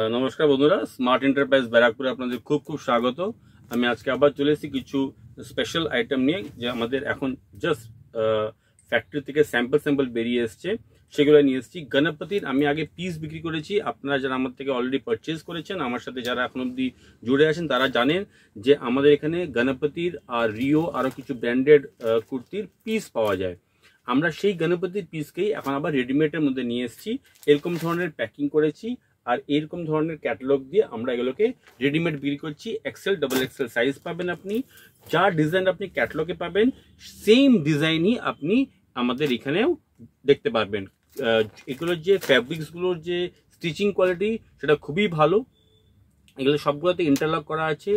নমস্কার বন্ধুরা, smart enterprise ব্যারাকপুরে আপনাদের খুব খুব স্বাগত। আমি আজকে আবার চলে এসেছি কিছু স্পেশাল আইটেম নিয়ে, যে আমাদের এখন জাস্ট ফ্যাক্টরি থেকে স্যাম্পল বেরিয়ে এসছে, সেগুলো নিয়ে এসেছি। গণপতির আমি আগে পিস বিক্রি করেছি। আপনারা যারা আমার থেকে অলরেডি পারচেজ করেছেন, আমার সাথে যারা এখন অবধি জুড়ে আছেন, তারা জানেন যে আমাদের এখানে গণপতির আর রিও আরও কিছু ব্র্যান্ডেড কুর্তির পিস পাওয়া যায়। আমরা সেই গণপতির পিসকেই এখন আবার রেডিমেডের মধ্যে নিয়ে এসেছি। এরকম ধরনের প্যাকিং করেছি আর এরকম ধরনের ক্যাটালগ দিয়ে আমরা এগুলোকে রেডিমেড বিক্রি করছি। এক্সেল, ডাবল এক্সেল সাইজ পাবেন আপনি। যা ডিজাইন আপনি ক্যাটালগে পাবেন, সেম ডিজাইনই আপনি আমাদের এখানেও দেখতে পারবেন। এগুলোর যে ফ্যাব্রিক্সগুলোর যে স্টিচিং কোয়ালিটি, সেটা খুবই ভালো। এগুলো সবগুলোতে ইন্টারলক করা আছে,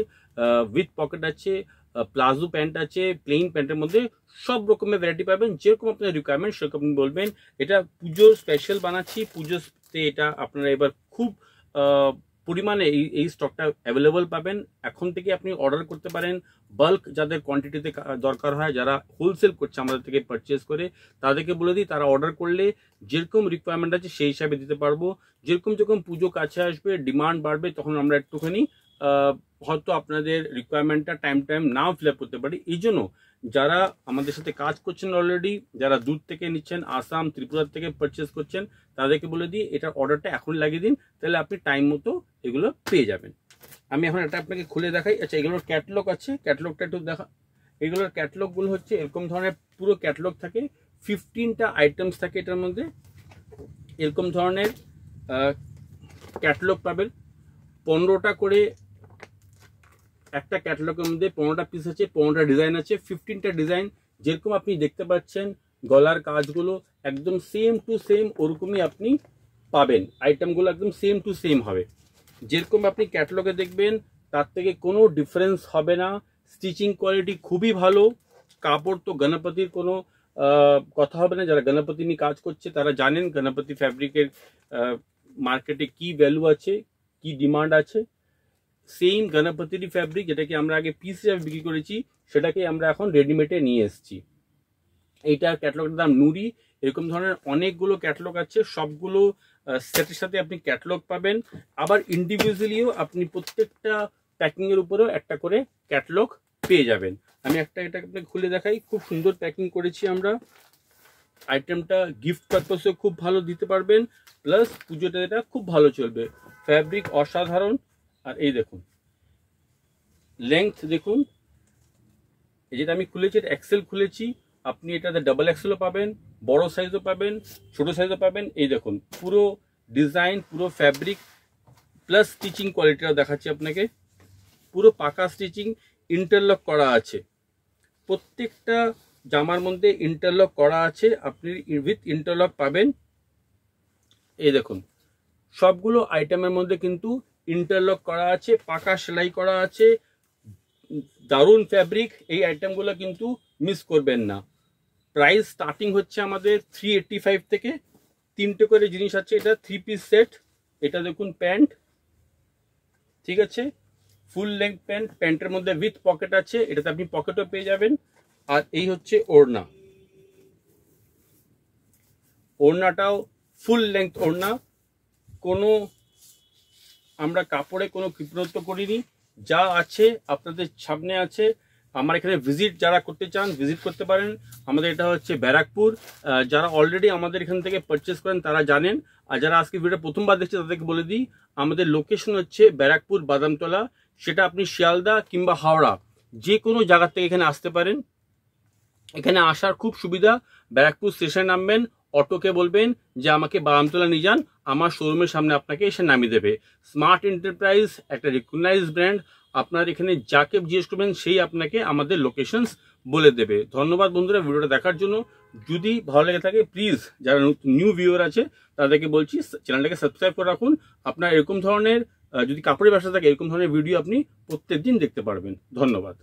উইথ পকেট আছে, প্লাজো প্যান্ট আছে, প্লেন প্যান্টের মধ্যে সব রকমের ভ্যারাইটি পাবেন। যেরকম আপনার রিকোয়ারমেন্ট সেরকম আপনি বলবেন। এটা পুজোর স্পেশাল বানাচ্ছি। পুজোতে এটা আপনারা এবার খুব পরিমাণে এই স্টকটা অ্যাভেলেবল পাবেন। এখন থেকে আপনি অর্ডার করতে পারেন। বাল্ক যাদের কোয়ান্টিটিতে দরকার হয়, যারা হোলসেল করছে আমাদের থেকে পারচেস করে, তাদেরকে বলে দিই, তারা অর্ডার করলে যেরকম রিকোয়ারমেন্ট আছে সেই হিসাবে দিতে পারবো। যেরকম যখন পুজো কাছে আসবে, ডিমান্ড বাড়বে, তখন আমরা একটুখানি হয়তো আপনাদের রিকোয়ারমেন্টটা টাইম নাও ফিল আপ করতে পারি। এই জন্য যারা আমাদের সাথে কাজ করছেন অলরেডি, যারা দূর থেকে নিচ্ছেন, আসাম, ত্রিপুরা থেকে পারচেস করছেন, তাদেরকে বলে দিই এটার অর্ডারটা এখন লাগিয়ে দিন, তাহলে আপনি টাইম মতো এগুলো পেয়ে যাবেন। আমি এখন এটা আপনাকে খুলে দেখাই। আচ্ছা, এগুলোর ক্যাটালগ আছে, ক্যাটালগটা একটু দেখা। এগুলোর ক্যাটালগুলো হচ্ছে এরকম ধরনের, পুরো ক্যাটালগ থাকে, 15টা আইটেমস থাকে এটার মধ্যে। এরকম ধরনের ক্যাটালগ পাবেন। 15টা করে একটা ক্যাটালগের মধ্যে 15টা পিস আছে, 15টা ডিজাইন আছে, 15টা ডিজাইন। যেরকম আপনি দেখতে পাচ্ছেন, গলার কাজগুলো একদম সেম টু সেম ওরকমই আপনি পাবেন। আইটেমগুলো একদম সেম টু সেম হবে, যেরকম আপনি ক্যাটালগে দেখবেন, তার থেকে কোনো ডিফারেন্স হবে না। স্টিচিং কোয়ালিটি খুবই ভালো। কাপড় তো গণপতির কোনো কথা হবে না। যারা গণপতি নিয়ে কাজ করছে তারা জানেন গণপতি ফ্যাব্রিকের মার্কেটে কি ভ্যালু আছে, কি ডিমান্ড আছে। সেম গণপতির ফ্যাব্রিক, যেটাকে আমরা আগে পিস হিসাবে বিক্রি করেছি, সেটাকে আমরা এখন রেডিমেডে নিয়ে এসেছি। এইটার ক্যাটালগের দাম নুরি। এরকম ধরনের অনেকগুলো ক্যাটালগ আছে, সবগুলো সেটের সাথে আপনি ক্যাটালগ পাবেন। আবার ইন্ডিভিজুয়ালিও আপনি প্রত্যেকটা প্যাকিং এর উপরেও একটা করে ক্যাটালগ পেয়ে যাবেন। আমি একটা এটা আপনাকে খুলে দেখাই। খুব সুন্দর প্যাকিং করেছি আমরা। আইটেমটা গিফট পারপাসেও খুব ভালো দিতে পারবেন, প্লাস পুজোটা এটা খুব ভালো চলবে। ফ্যাব্রিক অসাধারণ। আর এই দেখুন, লেংথ দেখুন। এই যেটা আমি খুলেছি, এটা এক্সেল খুলেছি। আপনি এটাতে ডাবল এক্সেলও পাবেন, বড় সাইজও পাবেন, ছোট সাইজও পাবেন। এই দেখুন, পুরো ডিজাইন, পুরো ফ্যাব্রিক প্লাস স্টিচিং কোয়ালিটিটাও দেখাচ্ছি আপনাকে। পুরো পাকা স্টিচিং, ইন্টারলক করা আছে। প্রত্যেকটা জামার মধ্যে ইন্টারলক করা আছে, আপনি উইথ ইন্টারলক পাবেন। এই দেখুন, সবগুলো আইটেমের মধ্যে কিন্তু ইন্টারলক করা আছে, পাকা সেলাই করা আছে। দারুণ ফ্যাব্রিক। এই আইটেমগুলো কিন্তু মিস করবেন না। প্রাইস স্টার্টিং হচ্ছে আমাদের 385 থেকে। 3টে করে জিনিস আছে। এটা 3 পিস সেট। এটা দেখুন প্যান্ট, ঠিক আছে, ফুল লেন্থ প্যান্ট। প্যান্টের মধ্যে উইথ পকেট আছে, এটাতে আপনি পকেটও পেয়ে যাবেন। আর এই হচ্ছে ওড়না। ওড়নাটাও ফুল লেন্থ ওড়না। কোনো আমরা কাপড়ে কোনো কৃত্রিমত্ব করিনি। যা আছে আপনাদের সামনে আছে। আমার এখানে ভিজিট যারা করতে চান, ভিজিট করতে পারেন। আমাদের এটা হচ্ছে ব্যারাকপুর। যারা অলরেডি আমাদের এখান থেকে পারচেস করেন তারা জানেন। আর যারা আজকে ভিডিও প্রথমবার দেখছে তাদেরকে বলে দিই, আমাদের লোকেশন হচ্ছে ব্যারাকপুর বাদামতলা। সেটা আপনি শিয়ালদা কিংবা হাওড়া যে কোনো জায়গা থেকে এখানে আসতে পারেন। এখানে আসার খুব সুবিধা। ব্যারাকপুর স্টেশন নামবেন, অটোকে বলবেন যে আমাকে বাদামতলা নিয়ে যান, আমার শোরুমের সামনে আপনাকে এসে নামিয়ে দেবে। স্মার্ট এন্টারপ্রাইজ একটা রিকগনাইজ ব্র্যান্ড। আপনার এখানে যাকে জিজ্ঞেস করবেন সেই আপনাকে আমাদের লোকেশনস বলে দেবে। ধন্যবাদ বন্ধুরা ভিডিওটা দেখার জন্য। যদি ভালো লেগে থাকে, প্লিজ যারা নিউ ভিউয়ার আছে তাদেরকে বলছি চ্যানেলটাকে সাবস্ক্রাইব করে রাখুন। আপনার এরকম ধরনের যদি কাপড়ের ব্যবসা থাকে, এরকম ধরনের ভিডিও আপনি প্রত্যেকদিন দেখতে পারবেন। ধন্যবাদ।